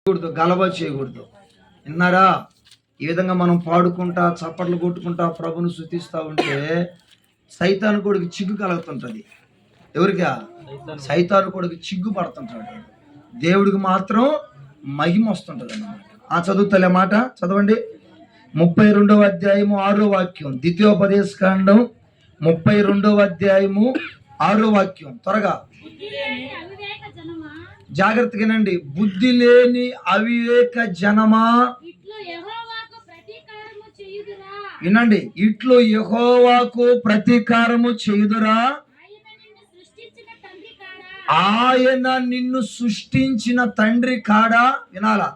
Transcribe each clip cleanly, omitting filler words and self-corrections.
గలబ చేయకూడదు. విన్నారా? ఈ విధంగా మనం పాడుకుంటా చప్పట్లు కొట్టుకుంటా ప్రభును స్తుతిస్తూ ఉంటే సైతాను కొడుకు చిగ్గు కలుగుతుంటది. ఎవరికా? సైతాను కొడుకు చిగ్గు పడుతుంటాడు. దేవుడికి మాత్రం మహిమ వస్తుంటది అన్నమాట. చదువుతలే మాట చదవండి. 32వ అధ్యాయము 6వ వాక్యం, ద్వితీయోపదేశకాండం 32వ అధ్యాయము 6వ వాక్యం. త్వరగా జాగ్రత్తగానండి. బుద్ధి లేని అవివేక జనమా వినండి, ఇట్లు యెహోవాకు ప్రతీకారము చేయుదురా. ఆయన నిన్ను సృష్టించిన తండ్రి కాడా? వినాలా?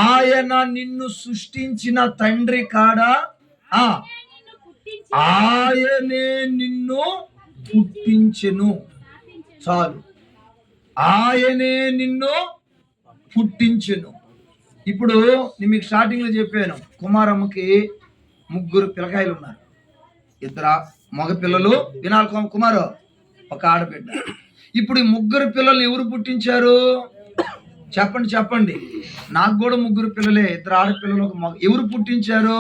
ఆయన నిన్ను సృష్టించిన తండ్రి కాడా? ఆయనే నిన్ను పుట్టించెను. చాలు, ఆయనే నిన్ను పుట్టించెను. ఇప్పుడు నేను మీకు స్టార్టింగ్ లో చెప్పాను, కుమారమ్మకి 3 పిల్లకాయలు ఉన్నారు. 2 మగ పిల్లలు, వినాలి కుమారు, ఒక ఆడబిడ్డ. ఇప్పుడు ఈ 3 పిల్లలు ఎవరు పుట్టించారు? చెప్పండి. నాకు కూడా 3 పిల్లలే, 2 ఆడపిల్లలు, ఒక మగ. ఎవరు పుట్టించారు?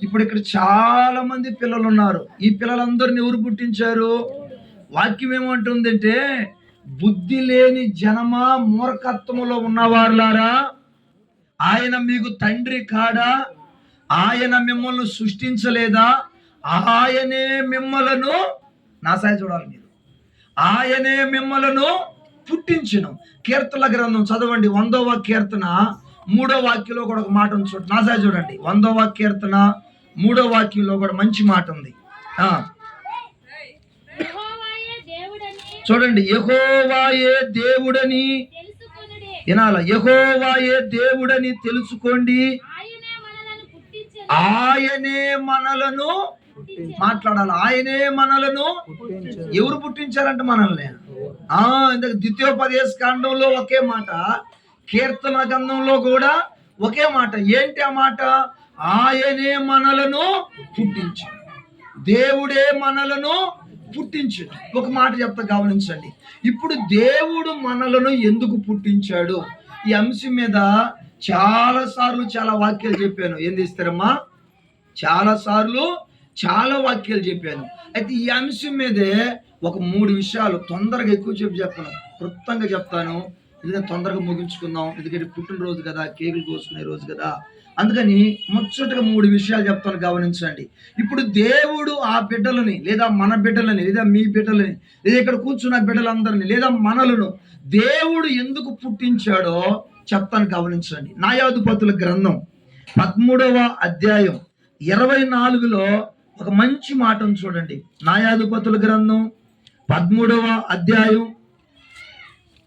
ఇప్పుడు ఇక్కడ చాలా మంది పిల్లలు ఉన్నారు. ఈ పిల్లలందరిని ఎవరు పుట్టించారు? వాక్యం ఏమంటుందంటే, బుద్ధి లేని జనమా, మూర్ఖత్వములో ఉన్నవారులారా, ఆయన మీకు తండ్రి కాడా? ఆయన మిమ్మల్ని సృష్టించలేదా? ఆయనే మిమ్మలను, నా సాయి చూడాలి మీరు, ఆయనే మిమ్మలను పుట్టించును. కీర్తనల గ్రంథం చదవండి, 100వ కీర్తన 3వ వాక్యంలో కూడా ఒక మాట ఉంది. నా సాయి చూడండి, 100వ కీర్తన 3వ వాక్యంలో కూడా మంచి మాట ఉంది. చూడండి, యెహోవాయే దేవుడని వినాల. యెహోవాయే దేవుడని తెలుసుకోండి, ఆయనే మనలను మాట్లాడాలి. ఆయనే మనలను ఎవరు పుట్టించారంట? మనల్ని. ద్వితీయోపదేశ కాండంలో ఒకే మాట, కీర్తన గ్రంథంలో కూడా ఒకే మాట. ఏంటి ఆ మాట? ఆయనే మనలను పుట్టించాడు, దేవుడే మనలను పుట్టించాడు. ఒక మాట చెప్తా, గమనించండి. ఇప్పుడు దేవుడు మనలను ఎందుకు పుట్టించాడు? ఈ అంశం మీద చాలా సార్లు చాలా వాక్యాలు చెప్పాను. ఏం చేస్తారమ్మా? చాలా సార్లు చాలా వాక్యాలు చెప్పాను. అయితే ఈ అంశం మీదే ఒక 3 విషయాలు తొందరగా ఎక్కువ చెప్పను, క్లుప్తంగా చెప్తాను. ఎందుకంటే తొందరగా ముగించుకుందాం, ఎందుకంటే పుట్టినరోజు కదా, కేకులు కోసుకునే రోజు కదా. అందుకని ముచ్చటగా 3 విషయాలు చెప్తాను, గమనించండి. ఇప్పుడు దేవుడు ఆ బిడ్డలని, లేదా మన బిడ్డలని, లేదా మీ బిడ్డలని, లేదా ఇక్కడ కూర్చున్న బిడ్డలందరినీ, లేదా మనలను దేవుడు ఎందుకు పుట్టించాడో చెప్తాను, గమనించండి. న్యాయాధిపతుల గ్రంథం 13వ అధ్యాయం 24లో ఒక మంచి మాటను చూడండి. న్యాయాధిపతుల గ్రంథం 13వ అధ్యాయం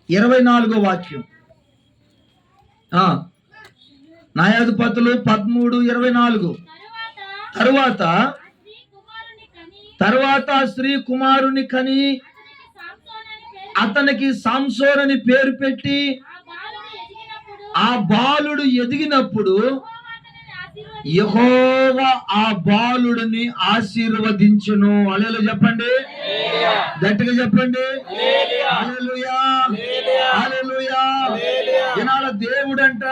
24వ వాక్యం. న్యాయాధిపతులు 13:24. తరువాత స్త్రీ కుమారుని కని అతనికి సంసోన్ అని పేరు పెట్టి, ఆ బాలుడు ఎదిగినప్పుడు యెహోవా ఆ బాలుడిని ఆశీర్వదించును. హల్లెలూయా చెప్పండి, గట్టిగా చెప్పండి. హల్లెలూయా, హల్లెలూయా. ఇనాల దేవుడంట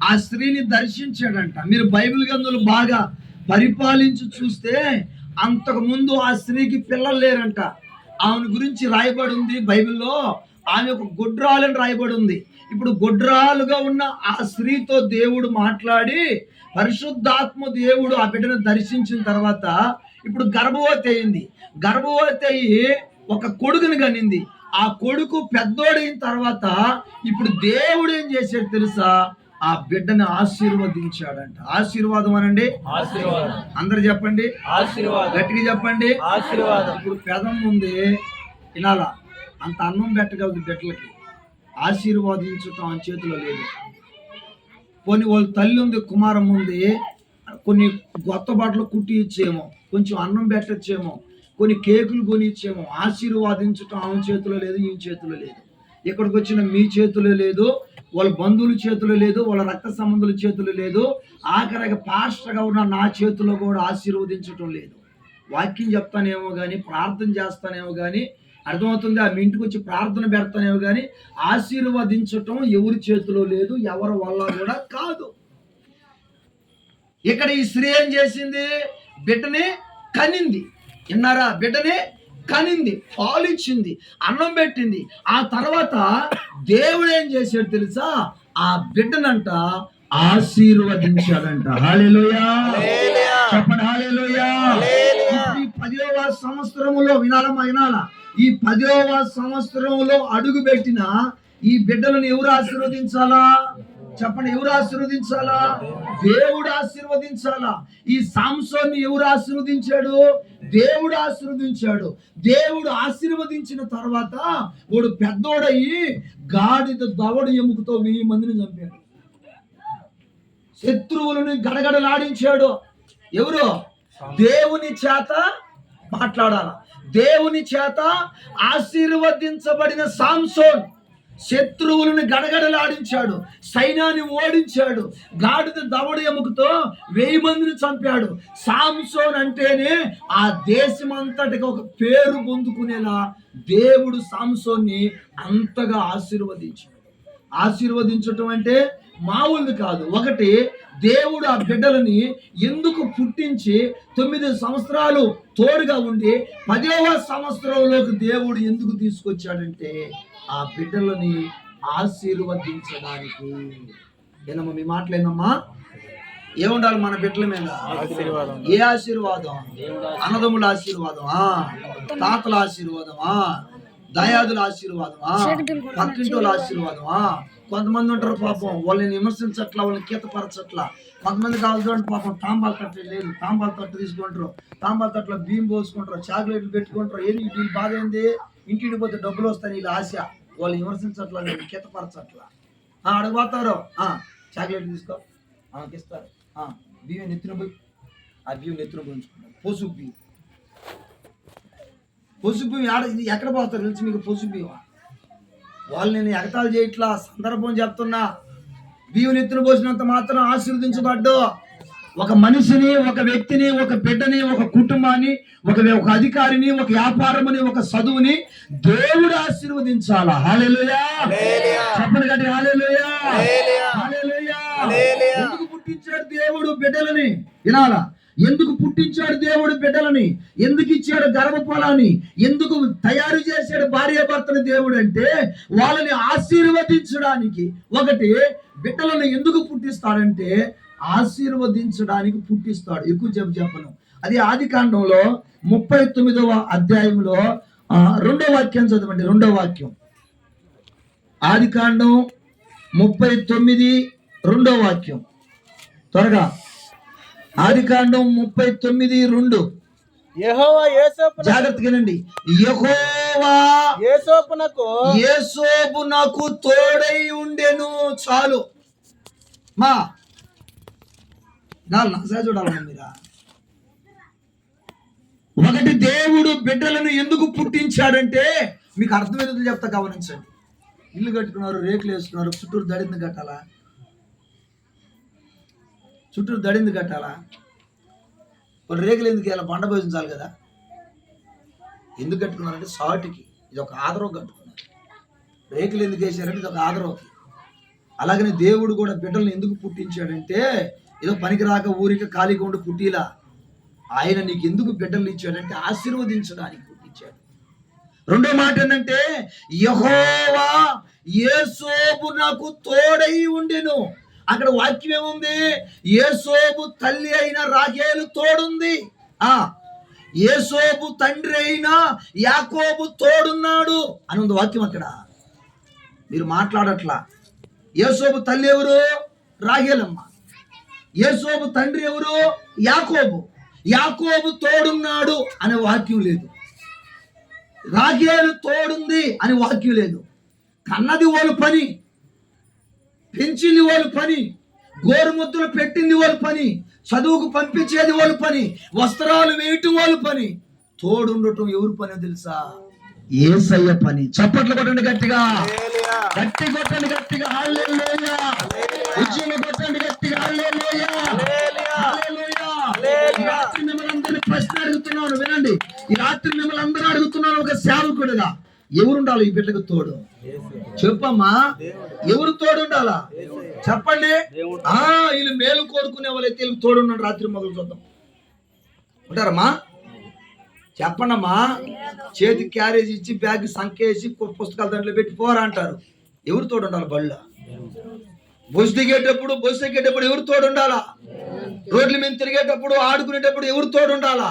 ఆ స్త్రీని దర్శించాడంట. మీరు బైబిల్ గ్రంథంలో బాగా పరిపాలించి చూస్తే అంతకు ముందు ఆ స్త్రీకి పిల్లలు లేరంట. ఆమె గురించి రాయబడి ఉంది బైబిల్లో. ఆమె ఒక గొడ్రాలని రాయబడి ఉంది. ఇప్పుడు గొడ్రాలుగా ఉన్న ఆ స్త్రీతో దేవుడు మాట్లాడి, పరిశుద్ధాత్మ దేవుడు ఆ బిడ్డను దర్శించిన తర్వాత ఇప్పుడు గర్భవతి అయింది. గర్భవతి అయ్యి ఒక కొడుకుని కనింది. ఆ కొడుకు పెద్దోడైన తర్వాత ఇప్పుడు దేవుడు ఏం చేశాడు తెలుసా? ఆ బిడ్డను ఆశీర్వదించాడంట. ఆశీర్వాదం అనండి, ఆశీర్వాదం. అందరు చెప్పండి, ఆశీర్వాదం. గట్టిగా చెప్పండి, ఆశీర్వాదం. ఇప్పుడు పెదం ఉంది, వినాలా? అంత అన్నం పెట్టగలదు బిడ్డలకి. ఆశీర్వాదించటం ఆ చేతిలో లేదు. కొన్ని వాళ్ళ తల్లి ఉంది, కుమారం ఉంది, కొన్ని కొత్త బట్టలు కుట్టి ఇచ్చేమో, కొంచెం అన్నం పెట్టచ్చేమో, కొన్ని కేకులు కొని ఇచ్చేమో. ఆశీర్వాదించటం ఆమె చేతిలో లేదు, ఈ చేతిలో లేదు. ఇక్కడికి వచ్చిన మీ చేతిలో లేదు, వాళ్ళ బంధువుల చేతిలో లేదు, వాళ్ళ రక్త సంబంధుల చేతిలో లేదు, ఆఖరిగా పాస్టర్గా ఉన్న నా చేతిలో కూడా ఆశీర్వదించటం లేదు. వాక్యం చెప్తానేమో కానీ, ప్రార్థన చేస్తానేమో కానీ, అర్థమవుతుందా? మీ ఇంటికి వచ్చి ప్రార్థన పెడతానేమో కానీ ఆశీర్వదించటం ఎవరి చేతిలో లేదు, ఎవరి వల్ల కూడా కాదు. ఇక్కడ ఈ స్త్రీ ఏం చేసింది? బిడ్డని కనింది. విన్నారా? బిడ్డని కనింది, పాలిచ్చింది, అన్నం పెట్టింది. ఆ తర్వాత దేవుడు ఏం చేశాడు తెలుసా? ఆ బిడ్డనంట ఆశీర్వదించాడంట. హల్లెలూయా, చెప్పండి హల్లెలూయా. ఈ 10వ సంవత్సరములో వినాలా, ఈ 10వ సంవత్సరంలో అడుగు పెట్టిన ఈ బిడ్డలను ఎవరు ఆశీర్వదించాలా? చెప్పండి, ఎవరు ఆశీర్వదించాలా? దేవుడు ఆశీర్వదించాలా. ఈ సాంసోన్ని ఎవరు ఆశీర్వదించాడు? దేవుడు ఆశీర్వదించాడు. దేవుడు ఆశీర్వదించిన తర్వాత వాడు పెద్దోడయ్యి గాడిద దవడు ఎముకతో 1000 మందిని చంపాడు. శత్రువులను గడగడలాడించాడు. ఎవరు? దేవుని చేత మాట్లాడాల. దేవుని చేత ఆశీర్వదించబడిన సాంసోన్ శత్రువులను గడగడలాడించాడు, సైన్యాన్ని ఓడించాడు, గాడిద దవడ ఎముకతో 1000 మందిని చంపాడు. సాంసోన్ అంటేనే ఆ దేశమంతటికి ఒక పేరు పొందుకునేలా దేవుడు సాంసోన్ని అంతగా ఆశీర్వదించాడు. ఆశీర్వదించటం అంటే మామూలుది కాదు. ఒకటి, దేవుడు ఆ బిడ్డలని ఎందుకు పుట్టించి 9 సంవత్సరాలు తోడుగా ఉండి 10వ సంవత్సరంలోకి దేవుడు ఎందుకు తీసుకొచ్చాడంటే ఆ బిడ్డలని ఆశీర్వదించడానికి. ఏనమ్మా మీ మాటలేనమ్మా? ఏముండాలి మన బిడ్డల మీద? ఏ ఆశీర్వాదం? అన్నదమ్ముల ఆశీర్వాదమా? తాతల ఆశీర్వాదమా? దయాదుల ఆశీర్వాదమా? పక్కింటోళ్ళ ఆశీర్వాదమా? కొంతమంది ఉంటారు పాపం, వాళ్ళని విమర్శించట్లా, వాళ్ళని కీతపరచట్లా. కొంతమంది కావాలి చూడండి పాపం, తాంబాల తట్టు లేదు, తాంబాల తట్టు తీసుకుంటారు, తాంబాల తట్టులో బియ్యం పోసుకుంటారు, చాక్లెట్లు పెట్టుకుంటారు. ఏది వీళ్ళు బాధ ఏంది? ఇంటికి పోతే డబ్బులు వస్తాయి వీళ్ళ ఆశ. వాళ్ళు విమర్శించట్లా, నేను కీతపరచట్లా. అడగబోతారు, చాక్లెట్ తీసుకో, ఇస్తారు. బియ్యం నెత్తిన పోయి ఆ బియ్యం నెత్తిన పోయించుకుంటారు. పసుపు బియ్యం, పసుపు బియ్యం ఎక్కడ పోతారు తెలిసి మీకు? పసుపు బియ్యం. వాళ్ళు నేను ఎగతాలు చేయట్లా, సందర్భం చెప్తున్నా. బియ్యం నెత్తిన పోసినంత మాత్రం ఆశీర్వదించబడ్డు. ఒక మనిషిని, ఒక వ్యక్తిని, ఒక బిడ్డని, ఒక కుటుంబాన్ని, ఒక అధికారిని, ఒక వ్యాపారముని, ఒక చదువుని దేవుడు ఆశీర్వదించాలా. హల్లెలూయా, చెప్పండి గట్టి హల్లెలూయా, హల్లెలూయా. ఎందుకు పుట్టించాడు దేవుడు బిడ్డలని? వినాలా? ఎందుకు పుట్టించాడు దేవుడు బిడ్డలని? ఎందుకు ఇచ్చాడు గర్భఫలాన్ని? ఎందుకు తయారు చేశాడు భార్యాభర్తని దేవుడు అంటే వాళ్ళని ఆశీర్వదించడానికి. ఒకటి, బిడ్డలను ఎందుకు పుట్టిస్తాడంటే ఆశీర్వదించడానికి పుట్టిస్తాడు. ఎక్కువ చెప్పను. అది ఆదికాండంలో 39వ అధ్యాయంలో 2వ వాక్యం చదవండి. 2వ వాక్యం, ఆదికాండం 39 2వ వాక్యం. త్వరగా, ఆదికాండం 39:2. యెహోవా యోసేపునకు, జాగ్రత్తగానండి, యెహోవా యోసేపునకు తోడై ఉండెను. చాలు మా నసా చూడాలన్నా మీరా. ఒకటి, దేవుడు బిడ్డలను ఎందుకు పుట్టించాడంటే మీకు అర్థమేదో చెప్తా, గమనించండి. ఇల్లు కట్టుకున్నారు, రేకులు వేసుకున్నారు, చుట్టూరు దడింది కట్టాలా? చుట్టూరు దడింది కట్టాలా? వాళ్ళు రేకులు ఎందుకు ఇలా బండ భోజించాలి కదా? ఎందుకు కట్టుకున్నారంటే సాటికి, ఇది ఒక ఆదరవు కట్టుకున్నారు. రేకులు ఎందుకు వేసారంటే ఇది ఒక ఆదరవుకి. అలాగనే దేవుడు కూడా బిడ్డలను ఎందుకు పుట్టించాడంటే ఏదో పనికి రాక ఊరికి ఖాళీగా ఉండి పుట్టిలా. ఆయన నీకు ఎందుకు బిడ్డలు ఇచ్చాడంటే ఆశీర్వదించడానికి పుట్టించాడు. రెండో మాట ఏంటంటే యెహోవా యోసేపునకు తోడై ఉండెను. అక్కడ వాక్యం ఏముంది? యోసేపు తల్లి అయిన రాహేలు తోడుంది. యోసేపు తండ్రి అయిన యాకోబు తోడున్నాడు అని ఉంది వాక్యం. అక్కడ మీరు మాట్లాడట్లా. యోసేపు తల్లి ఎవరు? రాహేలమ్మ. యోసేపు తండ్రి ఎవరు? యాకోబు. యాకోబు తోడున్నాడు అనే వాక్యం లేదు. రాహేలు తోడుంది అని వాక్యం లేదు. కన్నది వాళ్ళు పని, పెంచింది వాళ్ళు పని, గోరుముద్దలు పెట్టింది వాళ్ళ పని, చదువుకు పంపించేది వాళ్ళ పని, వస్త్రాలు వేయటం వాళ్ళ పని. తోడుండటం ఎవరి పని తెలుసా? యేసయ్య పని. చప్పట్లు కొట్టండి గట్టిగా, గట్టి కొట్టండి గట్టిగా, హల్లెలూయా. ఉజ్జీలు కొట్టండి గట్టిగా, హల్లెలూయా, హల్లెలూయా. ఈ రాత్రి మిమ్మల్ని అందరినీ ప్రశ్న అడుగుతున్నాను, వినండి. ఈ రాత్రి మిమ్మల్ని అందరూ అడుగుతున్నాను, ఒక సేవకు సేవకుడుగా ఎవరుండాలి ఈ బిడ్డకు తోడు? చెప్పమ్మా, ఎవరు తోడు ఉండాలా? చెప్పండి. వీళ్ళు మేలు కోరుకునే వాళ్ళైతే వీళ్ళు తోడు ఉన్నాడు. రాత్రి మొదలు చూద్దాం. ఉంటారమ్మా? చెప్పండమ్మా. చేతి క్యారేజ్ ఇచ్చి బ్యాగ్ సంకేసి పుస్తకాలు దాంట్లో పెట్టి పోరా అంటారు. ఎవరు తోడు ఉండాలి? బళ్ళ బస్సు ఎక్కేటప్పుడు ఎవరు తోడు ఉండాలా? రోడ్ల మీద తిరిగేటప్పుడు, ఆడుకునేటప్పుడు ఎవరు తోడు ఉండాలా?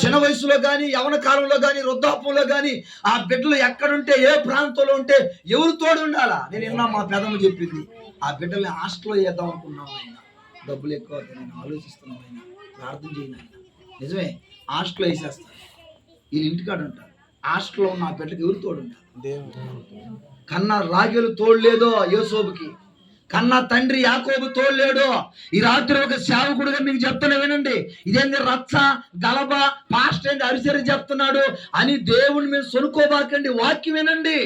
చిన్న వయసులో గాని, యవన కాలంలో గాని, వృద్ధాప్యంలో గాని ఆ బిడ్డలు ఎక్కడుంటే, ఏ ప్రాంతంలో ఉంటే ఎవరు తోడు ఉండాలా? నేను విన్నా మా పెదమ్మ చెప్పింది. ఆ బిడ్డల్ని హాస్టల్లో వేద్దాం అనుకున్నాం ఆయన. డబ్బులు ఎక్కువ నేను ఆలోచిస్తున్నాం ఆయన. ప్రార్థన చేయను ఆయన. నిజమే, హాస్టల్లో వేసేస్తారు. వీళ్ళు ఇంటికాడ ఉంటారు. హాస్టల్లో ఉన్న ఆ బిడ్డకి ఎవరు తోడు ఉండాలి? కన్నా రాగేలు తోడులేదో యోసేపుకి, కన్నా తండ్రి యాకోబు తోడలేడు. ఈ రాత్రి ఒక సేవకుడుగా మీకు చెప్తున్నా వినండి. ఇదేంటి రచ్చ గలబ పాస్ట్ ఏంటి అరిసరి చెప్తున్నాడు అని దేవుని మీద సొనుకోబాకండి. వాక్యం వినండి.